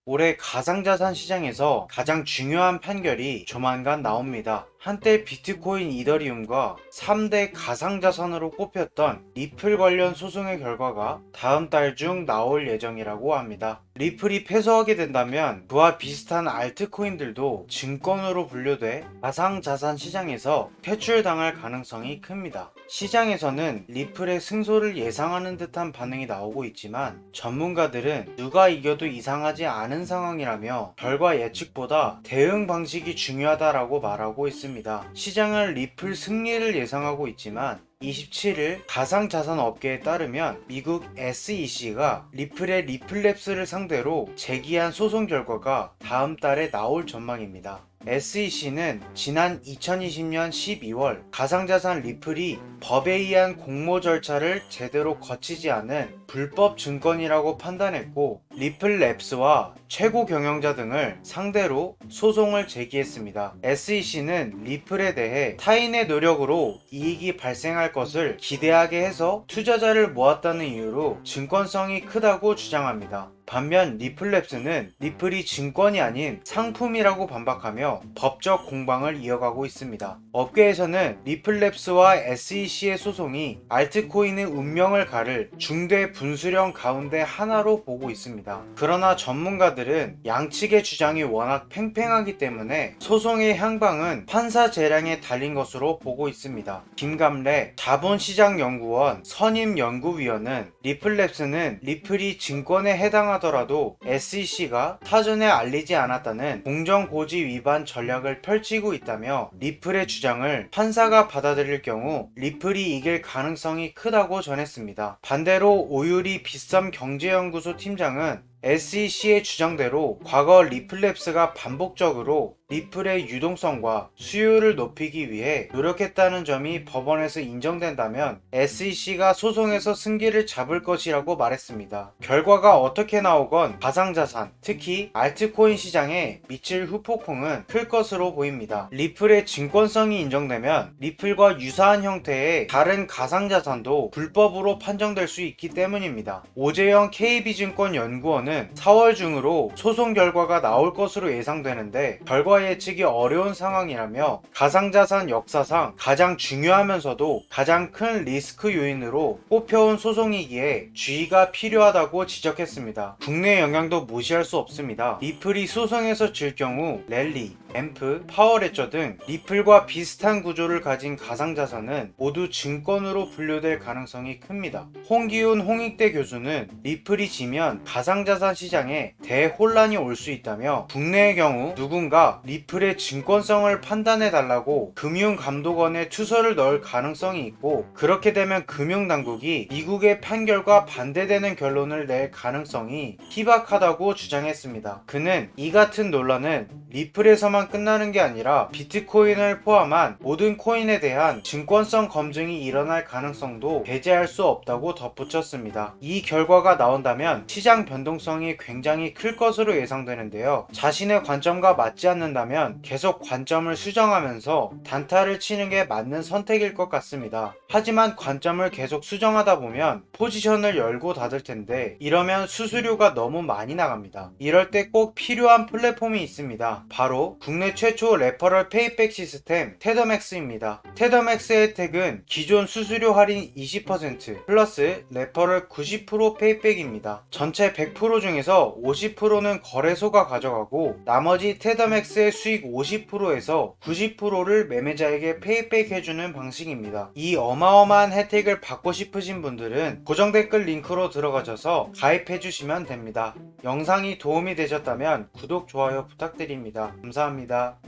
올해 가상자산 시장에서 가장 중요한 판결이 조만간 나옵니다. 한때 비트코인 이더리움과 3대 가상자산으로 꼽혔던 리플 관련 소송의 결과가 다음 달 중 나올 예정이라고 합니다. 리플이 패소하게 된다면 그와 비슷한 알트코인들도 증권으로 분류돼 가상자산 시장에서 퇴출당할 가능성이 큽니다. 시장에서는 리플의 승소를 예상하는 듯한 반응이 나오고 있지만 전문가들은 누가 이겨도 이상하지 않은 상황이라며 결과 예측보다 대응 방식이 중요하다라고 말하고 있습니다. 시장은 리플 승리를 예상하고 있지만 27일 가상자산 업계에 따르면 미국 SEC가 리플의 리플랩스를 상대로 제기한 소송 결과가 다음 달에 나올 전망입니다. SEC는 지난 2020년 12월 가상자산 리플이 법에 의한 공모 절차를 제대로 거치지 않은 불법 증권이라고 판단했고 리플랩스와 최고 경영자 등을 상대로 소송을 제기했습니다. SEC는 리플에 대해 타인의 노력으로 이익이 발생할 것을 기대하게 해서 투자자를 모았다는 이유로 증권성이 크다고 주장합니다. 반면 리플랩스는 리플이 증권이 아닌 상품이라고 반박하며 법적 공방을 이어가고 있습니다. 업계에서는 리플랩스와 SEC의 소송이 알트코인의 운명을 가를 중대 분수령 가운데 하나로 보고 있습니다. 그러나 전문가들은 양측의 주장이 워낙 팽팽하기 때문에 소송의 향방은 판사 재량에 달린 것으로 보고 있습니다. 김감래 자본시장연구원 선임연구위원은 리플랩스는 리플이 증권에 해당하더라도 SEC가 사전에 알리지 않았다는 공정고지 위반 전략을 펼치고 있다며 리플의 주장을 판사가 받아들일 경우 리플이 이길 가능성이 크다고 전했습니다. 반대로 오유리 빗썸 경제연구소 팀장은 SEC의 주장대로 과거 리플랩스가 반복적으로 리플의 유동성과 수요를 높이기 위해 노력했다는 점이 법원에서 인정된다면 SEC가 소송에서 승기를 잡을 것이라고 말했습니다. 결과가 어떻게 나오건 가상자산, 특히 알트코인 시장에 미칠 후폭풍은 클 것으로 보입니다. 리플의 증권성이 인정되면 리플과 유사한 형태의 다른 가상자산도 불법으로 판정될 수 있기 때문입니다. 오재영 KB증권 연구원은 4월 중으로 소송 결과가 나올 것으로 예상되는데 결과 예측이 어려운 상황이라며 가상자산 역사상 가장 중요하면서도 가장 큰 리스크 요인으로 꼽혀온 소송이기에 주의가 필요하다고 지적했습니다. 국내 영향도 무시할 수 없습니다. 리플이 소송에서 질 경우 랠리, 앰프, 파워레저 등 리플과 비슷한 구조를 가진 가상자산은 모두 증권으로 분류될 가능성이 큽니다. 홍기훈 홍익대 교수는 리플이 지면 가상자산 시장에 대혼란이 올 수 있다며 국내의 경우 누군가 리플의 증권성을 판단해 달라고 금융감독원에 투서를 넣을 가능성이 있고 그렇게 되면 금융당국이 미국의 판결과 반대되는 결론을 낼 가능성이 희박하다고 주장했습니다. 그는 이 같은 논란은 리플에서만 끝나는 게 아니라 비트코인을 포함한 모든 코인에 대한 증권성 검증이 일어날 가능성도 배제할 수 없다고 덧붙였습니다. 이 결과가 나온다면 시장 변동성이 굉장히 클 것으로 예상되는데요. 자신의 관점과 맞지 않는다면 계속 관점을 수정하면서 단타를 치는 게 맞는 선택일 것 같습니다. 하지만 관점을 계속 수정하다 보면 포지션을 열고 닫을 텐데 이러면 수수료가 너무 많이 나갑니다. 이럴 때 꼭 필요한 플랫폼이 있습니다. 바로 국내 최초 레퍼럴 페이백 시스템 테더맥스입니다. 테더맥스의 혜택은 기존 수수료 할인 20% 플러스 레퍼럴 90% 페이백입니다. 전체 100% 중에서 50%는 거래소가 가져가고 나머지 테더맥스의 수익 50%에서 90%를 매매자에게 페이백 해주는 방식입니다. 이 어마어마한 혜택을 받고 싶으신 분들은 고정 댓글 링크로 들어가셔서 가입해 주시면 됩니다. 영상이 도움이 되셨다면 구독, 좋아요 부탁드립니다. 감사합니다.